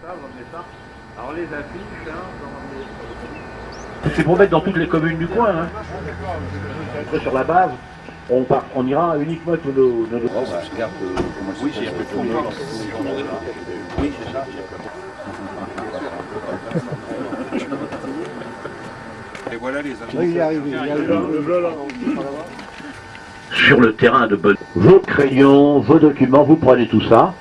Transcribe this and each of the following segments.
Alors les affiches, c'est pour mettre dans toutes les communes du coin. Hein. Après, sur la base, on ira uniquement avec nos... Regarde comment oui, c'est un peu tourné. Oui, c'est ça. Et voilà les affiches. Oui, il est arrivé. Sur le terrain de bonne... Vos crayons, vos documents, vous prenez tout ça.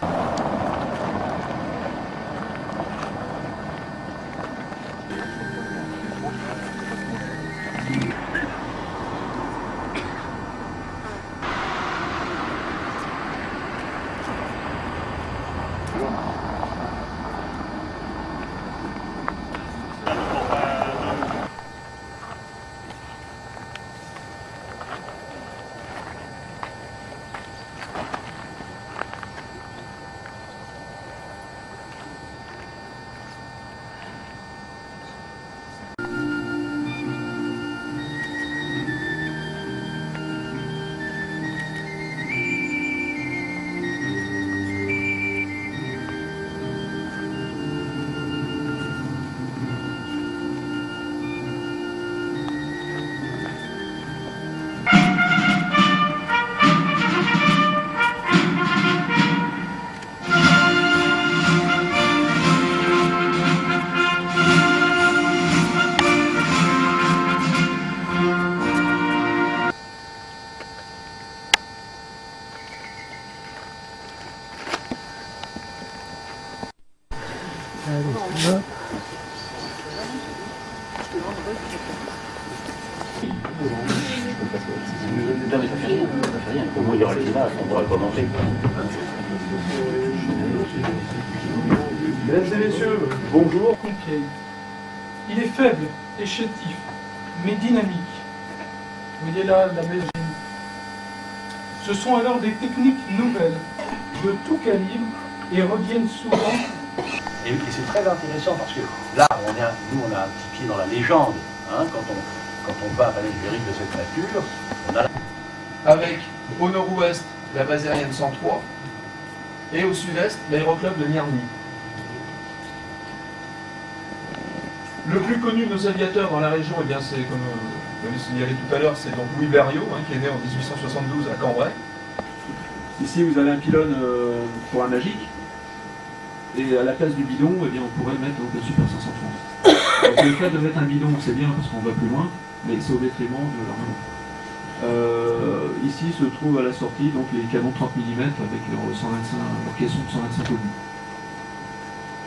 Comment il y aura les images, on pourra commenter. Mesdames et messieurs, bonjour. Il est faible et chétif, mais dynamique. Vous voyez là la maison. Ce sont alors des techniques nouvelles, de tout calibre, et reviennent souvent. Et c'est très intéressant parce que là, nous on a un petit pied dans la légende. Hein, quand on va à l'érique de cette nature, on a... Avec au nord-ouest la base aérienne 103 et au sud-est l'aéroclub de Nierny. Le plus connu de nos aviateurs dans la région, eh bien, c'est, comme je l'ai signalé tout à l'heure, c'est donc Louis Blériot, hein, qui est né en 1872 à Cambrai. Ici, vous avez un pylône pour un magique. Et à la place du bidon, eh bien, on pourrait mettre donc, le Super 530. Donc, le fait de mettre un bidon, c'est bien parce qu'on va plus loin, mais c'est au détriment de l'armement. Ici se trouve à la sortie donc les canons 30 mm avec leur caisson de 125 obus.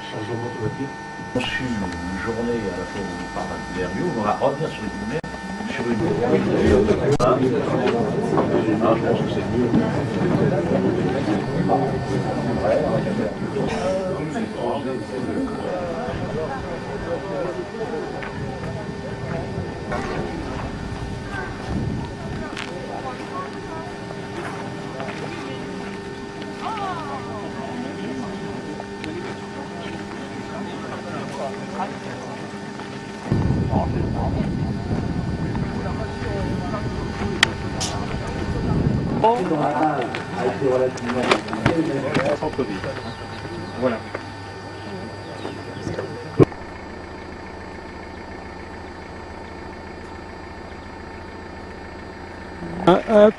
Changement de voiture. On suit une journée à la fois où on part d'un Blériot, on va revenir sur une journée, sur une... je pense que c'est mieux. Dans la base a été relativement centre-ville. Voilà. Hop.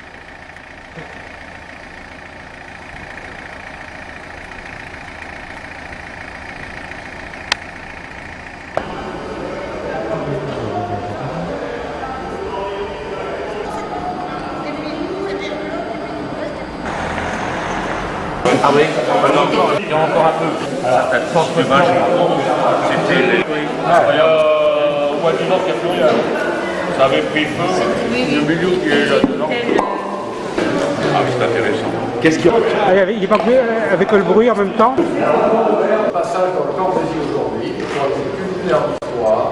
Ah oui, il y a encore un peu. Certaines forces de match, c'était les... Au mois de novembre, il n'y a plus rien. Ça avait pris feu, le milieu qui est là-dedans. Ah oui, c'est intéressant. Qu'est-ce qu'il y a Il est pas coupé avec le bruit en même temps. Passage dans le camp d'Asie aujourd'hui, pour une culinaire d'histoire.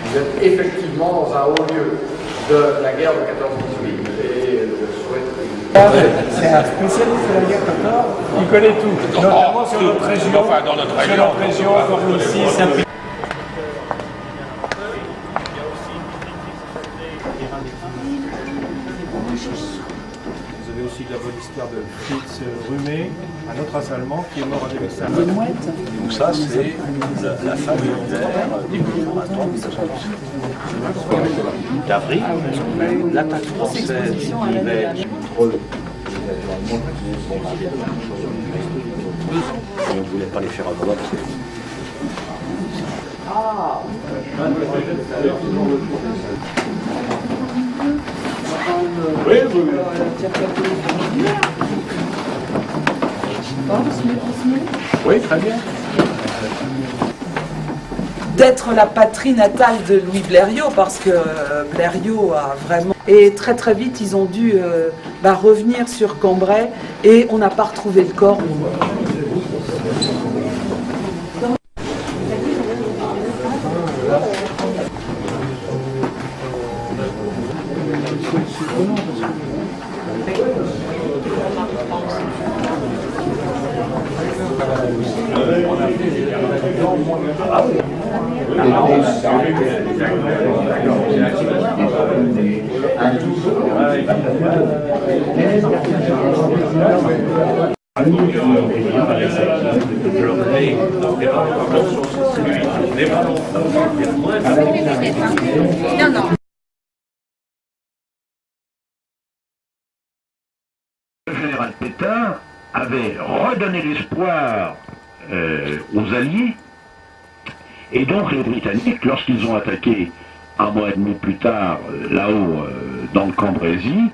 Vous êtes effectivement dans un haut lieu de la guerre de 14-18 et je souhaite... C'est un spécialiste de la guerre 14. Il connaît tout, notamment sur notre région. Enfin, dans notre région, comme ici, c'est un peu... Vous avez aussi de la bonne histoire de Fritz. Rumé, un autre assaillement qui est mort en 2005. Donc ça, c'est la fin de l'hiver des marathons d'avril. L'attaque française l'hiver contre et on ne voulait pas les faire avoir parce que oui, très bien. D'être la patrie natale de Louis Blériot, parce que Blériot a vraiment... Et très très vite, ils ont dû revenir sur Cambrai et on n'a pas retrouvé le corps. Non, non. Le général Pétain avait redonné l'espoir aux Alliés, et donc les Britanniques, lorsqu'ils ont attaqué un mois et demi plus tard, là-haut, dans le Cambrésis,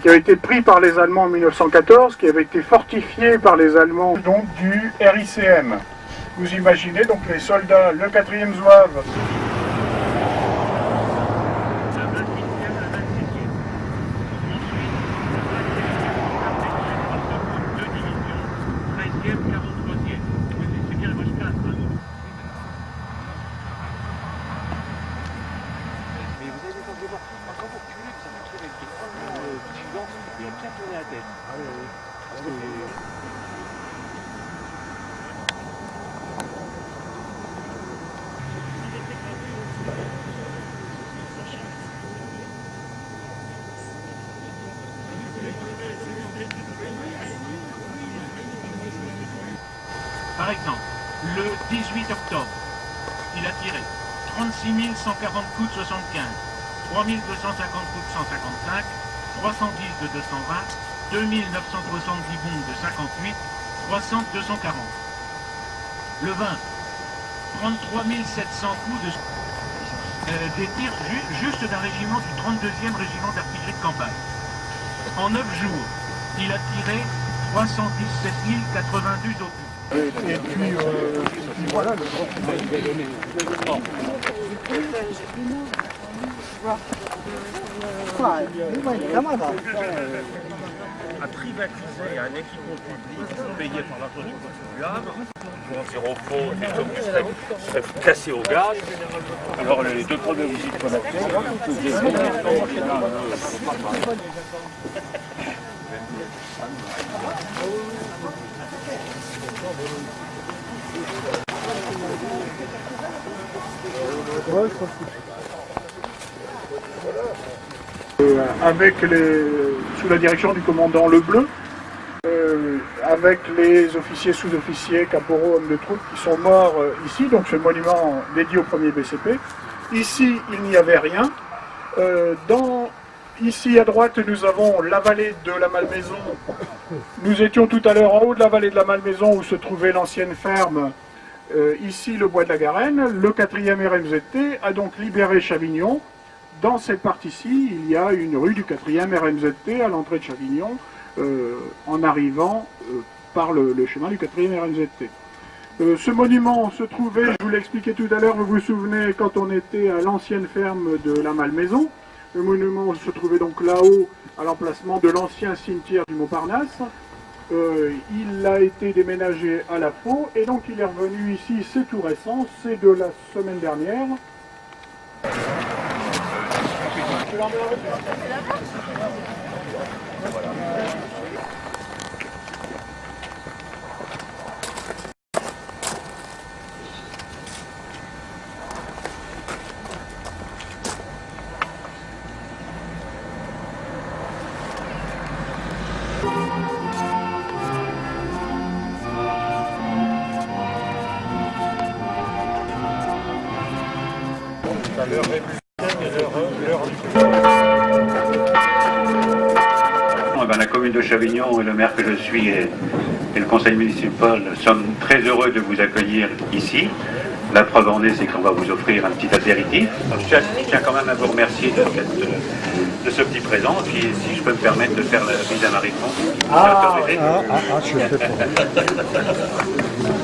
qui a été pris par les Allemands en 1914, qui avait été fortifié par les Allemands, donc du RICM. Vous imaginez donc les soldats, le 4e Zouave. Par exemple, le 18 octobre, il a tiré 36 140 coups de 75, 3 250 coups de 155, 310 de 220, 2 970 bombes de 58, 300 de 240. Le 20, 33 700 coups de... des tirs juste d'un régiment du 32e régiment d'artillerie de campagne. En 9 jours, il a tiré 317 082 obus. Et puis voilà le à privatiser un équipement public payé par l'argent du contribuable, zéro faux, les obus seraient cassés au gaz. Alors les deux premiers visites qu'on a avec sous la direction du commandant Lebleu, avec les officiers, sous-officiers, caporaux, hommes de troupes qui sont morts ici, donc ce monument dédié au premier BCP. Ici, il n'y avait rien. Ici à droite, nous avons la vallée de la Malmaison. Nous étions tout à l'heure en haut de la vallée de la Malmaison où se trouvait l'ancienne ferme. Ici, le bois de la Garenne. Le 4e RMZT a donc libéré Chavignon. Dans cette partie-ci, il y a une rue du 4e RMZT à l'entrée de Chavignon, en arrivant par le chemin du 4e RMZT. Ce monument se trouvait, je vous l'ai expliqué tout à l'heure, vous vous souvenez, quand on était à l'ancienne ferme de la Malmaison. Le monument se trouvait donc là-haut, à l'emplacement de l'ancien cimetière du Montparnasse. Il a été déménagé à La Faux, et donc il est revenu ici, c'est tout récent, c'est de la semaine dernière. La commune de Chavignon et le maire que je suis et le conseil municipal sommes très heureux de vous accueillir ici. La preuve en est, c'est qu'on va vous offrir un petit apéritif. Je tiens quand même à vous remercier de ce petit présent. Et puis, si je peux me permettre de faire la bise à Marie-France. Je le fais pour vous.